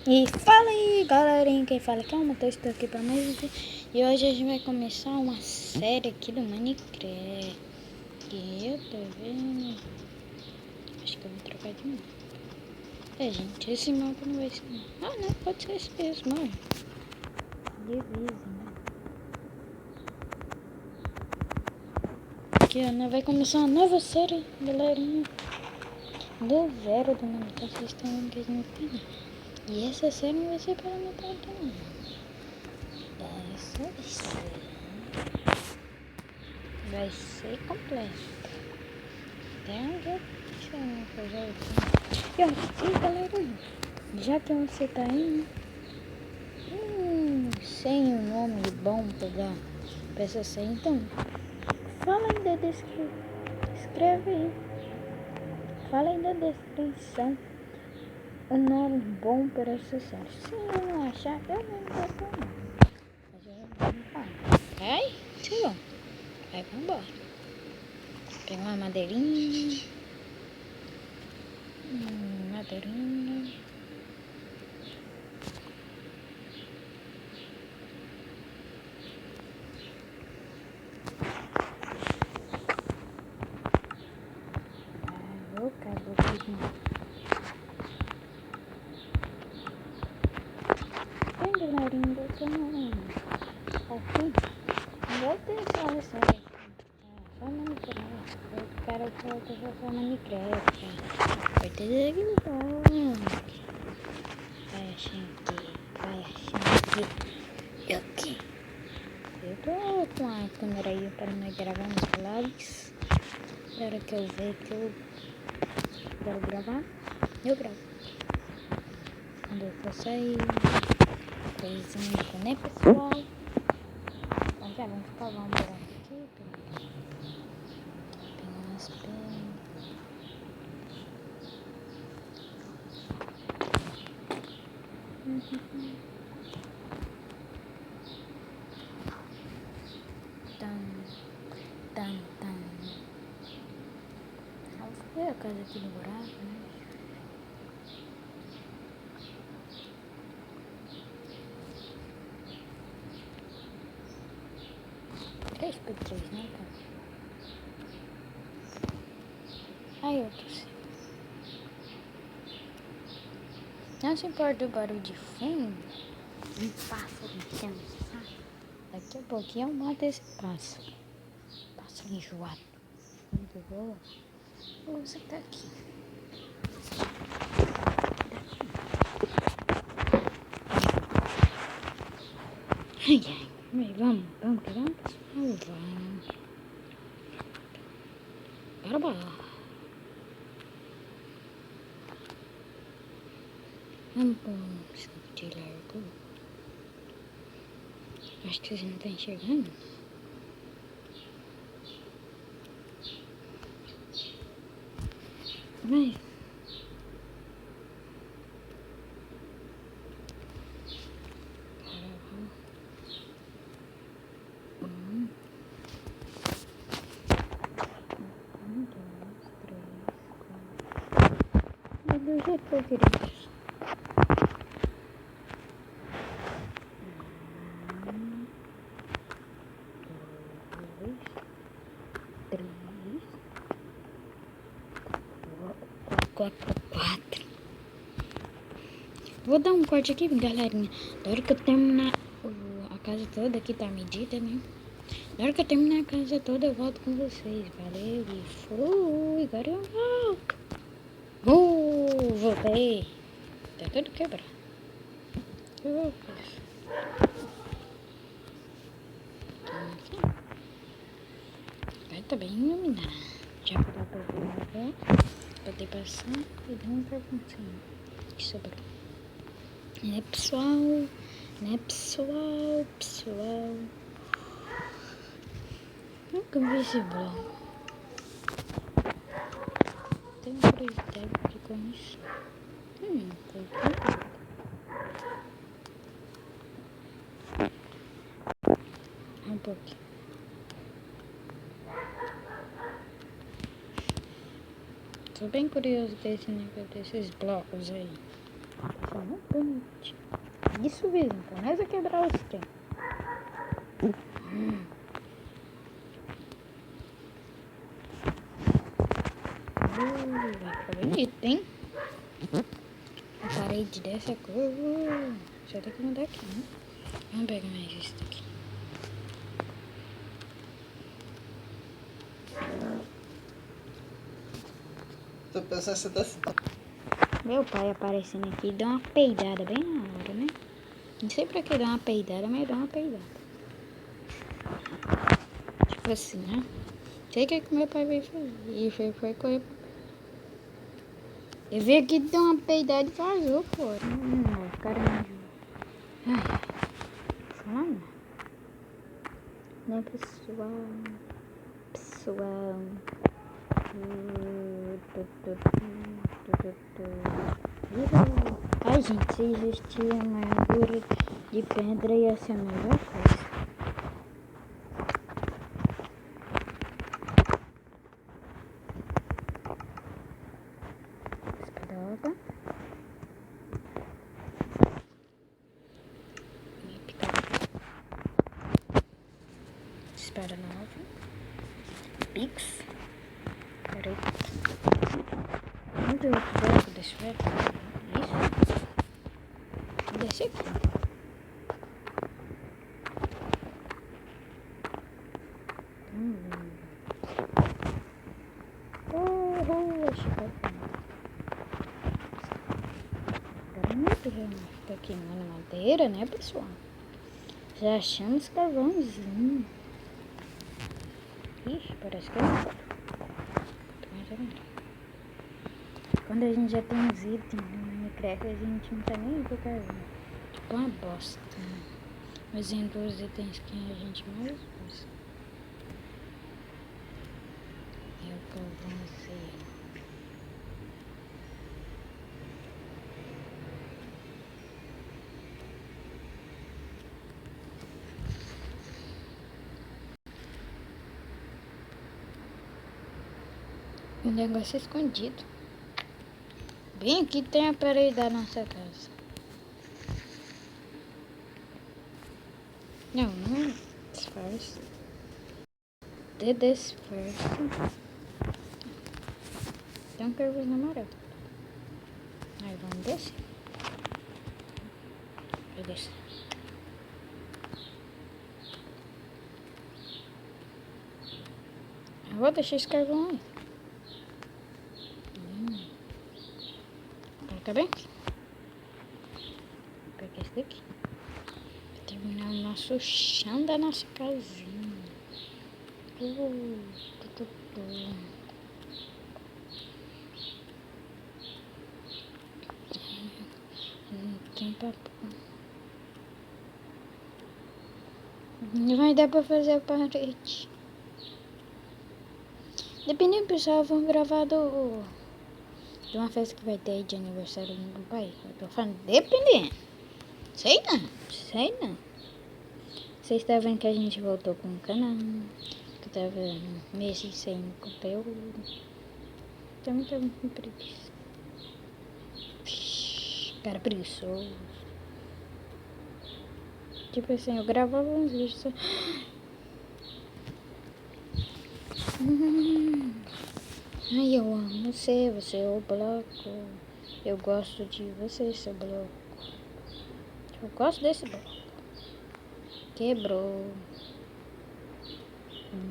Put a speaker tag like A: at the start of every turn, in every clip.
A: E fala aí, galerinha, quem fala aqui é o Matheus, estou aqui para mais um vídeo. E hoje a gente vai começar uma série aqui do Minecraft. E eu tô vendo... Acho que eu vou trocar de mapa. Gente, esse mapa não vai ser... Ah, não, pode ser esse mesmo, olha. Divisa, né? Aqui, ó, nós vai começar uma nova série, galerinha. Do zero do Minecraft, vocês estão vendo que a gente não tem. E essa série não vai ser pela metade, não. Essa vai ser completa. Até onde eu deixa uma coisa aqui. E ó, galera, já que você tá aí, sem um nome bom pra dar pra essa série, então fala aí da descrição. Escreve aí. Fala aí da descrição um nome bom para essa série. Se eu não achar, eu não vou pôr não. Mas eu vou falar. Vai? Sim, ó. Vai, vambora. Pegar uma madeirinha. Madeirinha. Acabou tudo. Bem, galerinha, eu tô aqui. Não vou pensar nessa série. Só Minecraft. Eu quero que eu só Minecraft. Vai ter aquilo bom. Vai achando que. Aqui. Eu tô com a câmera aí para nós gravar uns vlogs. Na hora que eu ver que eu quero gravar, eu gravo. Quando eu for sair, coisinha, né, pessoal? Então já vamos ficar, vamos morar aqui. Pegar umas pedras. Foi a casa aqui no buraco, né? Três por três, né, cara? Aí eu tô. Não se importa o barulho de fundo. Um pássaro enchendo, sabe? Daqui a pouquinho eu mato esse pássaro. Pássaro enjoado. Muito boa. Você tá aqui. Ai, ai. Vamos, pessoal. Vamos. Bora. Vamos pôr um escudo de largo. Acho que vocês não estão enxergando. Mas... do jeito que eu queria. Quatro. Vou dar um corte aqui, galerinha. Da hora que eu terminar a casa toda, aqui tá medida, né? Da hora que eu terminar a casa toda, eu volto com vocês. Valeu e fui. Agora eu volto. Voltei. Tá tudo quebrado. Vai tá bem iluminado. Já dá pra ver. Botei passar e dá uma perguntinha que sobrou. Né, pessoal? Nunca vi esse bloco. Tenho curiosidade de conhecer. Foi aqui. Um pouquinho. Tô bem curioso desse negócio desses blocos aí. Isso não permite. Isso, vizinho. Começa a quebrar os trem. Vai ficar bonito, hein? A parede dessa cor. Só tem que mudar aqui, né? Vamos pegar mais isso daqui.
B: Tô pensando se tá assim.
A: Meu pai aparecendo aqui e deu uma peidada bem na hora, né? Não sei pra que deu uma peidada, mas deu uma peidada. Tipo assim, né? Sei o que meu pai veio fazer. E foi correr. Eu vi aqui deu uma peidada e vazou fora. Caramba. Ai, falando. Né, pessoal? Pessoal. Ai, gente, se existia uma armadura de pedra ia ser a melhor coisa. Espadova. Espada nova. Pix. Peraí. Onde é o outro bloco desse velho? Isso. Desce aqui. Achei que agora não ficar queimando madeira, né, pessoal? Já achamos carvãozinho. Ixi, parece que é muito. Quando a gente já tem os itens no Minecraft, a gente não tá nem aí pro carvão. Tipo uma bosta, né? Mas entre os itens que a gente mais usa é o carvãozinho. O negócio é escondido. Bem aqui tem a parede da nossa casa. Não é disfarce. De disfarce. Tem um carvão na amarelo. Aí vamos descer. Eu desço. Eu vou deixar esse carvão aí. Tá bem? Vou pegar esse daqui. Pra terminar o nosso chão da nossa casinha. Não tem papo. Não vai dar pra fazer a parede. Dependendo, pessoal, vamos gravar de uma festa que vai ter aí de aniversário do meu pai. Eu tô falando, dependendo. Sei não. Vocês estão vendo que a gente voltou com o canal. Que eu tava meses sem conteúdo. Também tava com preguiça. Cara preguiçoso. Tipo assim, eu gravava uns vídeos só. Ai, eu amo você é o bloco. Eu gosto de você, seu bloco. Eu gosto desse bloco. Quebrou.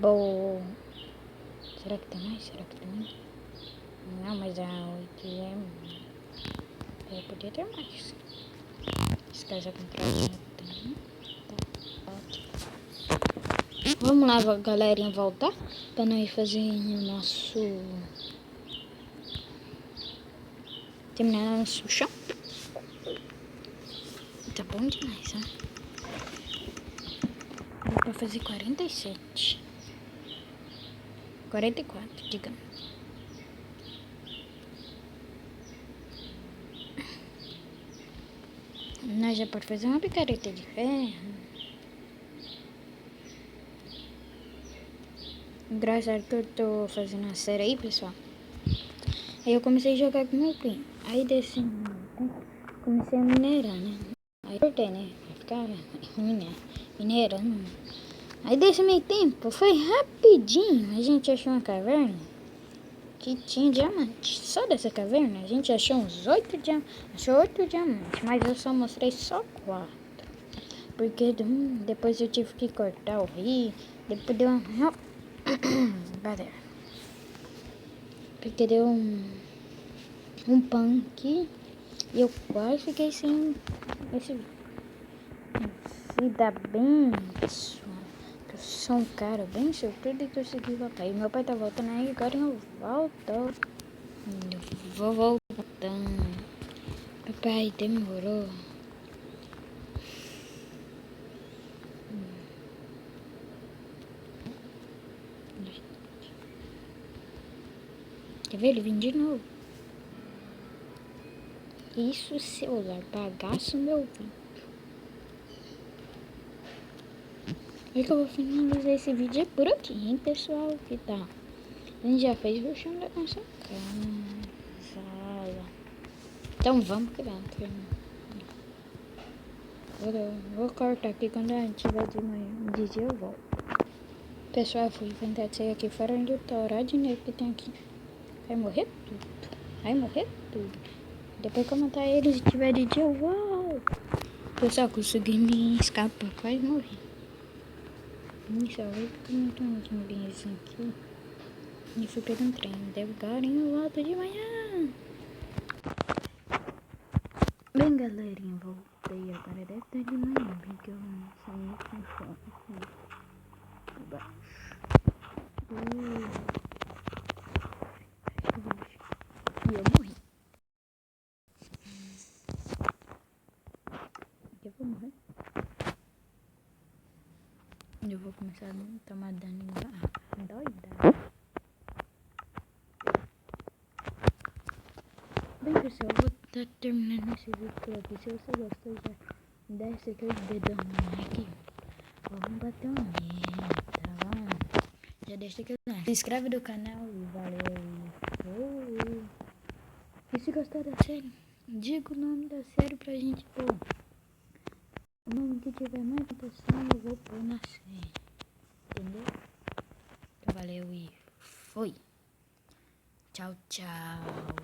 A: Bom. Será que tem mais? Não, mas a 8 podia ter mais. Esse casa compradinho tem. Tá. Vamos lá, galerinha, voltar. Pra nós fazer o nosso... terminar nosso chão. Tá bom demais, né? Dá pra fazer 47. 44, digamos. Nós já pode fazer uma picareta de ferro. Engraçado que eu tô fazendo a série aí, pessoal. Aí eu comecei a jogar com meu primo. Aí desci comecei a minerar, né? Aí cortei, né? Pra ficar ruim, né? Minerando. Aí desse meio tempo, foi rapidinho, a gente achou uma caverna que tinha diamante. Só dessa caverna a gente achou uns 8 diamantes. Achou 8 diamantes, mas eu só mostrei só 4. Porque depois eu tive que cortar o rio. Depois deu uma... Brincadeira. Porque deu um pan aqui. E eu quase fiquei sem esse vida bem, pessoal. Eu sou um cara bem sortudo e consegui voltar. E meu pai tá voltando aí, agora eu volto. Eu vou voltando. Papai demorou. Quer ver ele vir de novo? Isso, celular, bagaço meu vídeo. É que eu vou finalizar esse vídeo por aqui, hein, pessoal? Que tá? A gente já fez o chão da nossa casa. Então vamos que vamos. Vou cortar aqui quando a gente tiver de manhã. De dia eu volto. Pessoal, eu fui inventar de sair aqui fora onde eu tô. Olha de dinheiro que tem aqui. Vai morrer tudo. Vai morrer tudo. Depois que eu matar eles e tiver de dia eu volto. Pessoal, consegui me escapar. Quase morri. Me salvei porque não tem uns zumbis aqui. E fui pegar um trem. Devagarinho eu volto de manhã. Bem, galerinha, voltei. Agora deve estar de manhã, porque eu não saí com fome. Baixo. E eu morri. Eu vou morrer. Eu vou começar a tomar dano em doida. Bem, pessoal, eu vou estar terminando esse vídeo por aqui. Se você gostou, já desce aquele dedão no like. Vamos bater uma meta, vamos. Já deixa aquele like. Se inscreve no canal e valeu. E se gostar da série, diga o nome da série pra gente pôr. O nome que tiver mais votação eu vou pôr na série. Entendeu? Então valeu e foi. Tchau, tchau.